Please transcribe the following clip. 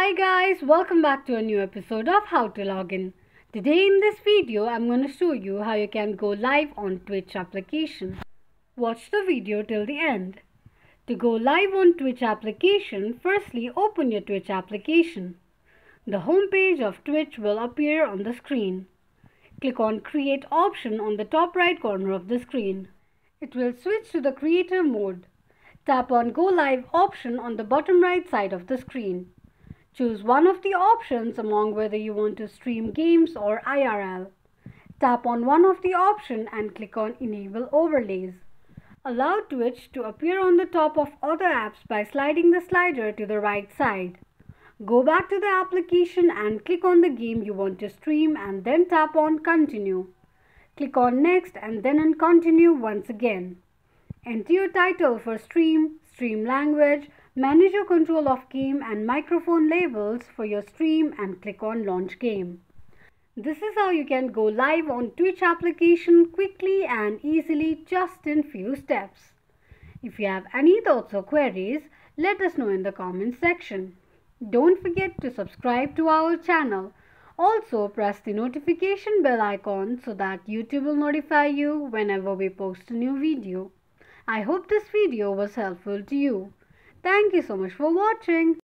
Hi guys, welcome back to a new episode of How to Login. Today in this video, I'm going to show you how you can go live on Twitch application. Watch the video till the end. To go live on Twitch application, firstly open your Twitch application. The home page of Twitch will appear on the screen. Click on Create option on the top right corner of the screen. It will switch to the creator mode. Tap on Go Live option on the bottom right side of the screen. Choose one of the options among whether you want to stream games or IRL. Tap on one of the options and click on Enable Overlays. Allow Twitch to appear on the top of other apps by sliding the slider to the right side. Go back to the application and click on the game you want to stream and then tap on Continue. Click on Next and then on Continue once again. Enter your title for stream language, manage your control of game and microphone labels for your stream and click on Launch Game. This is how you can go live on Twitch application quickly and easily just in few steps. If you have any thoughts or queries, let us know in the comments section. Don't forget to subscribe to our channel. Also press the notification bell icon so that YouTube will notify you whenever we post a new video. I hope this video was helpful to you. Thank you so much for watching.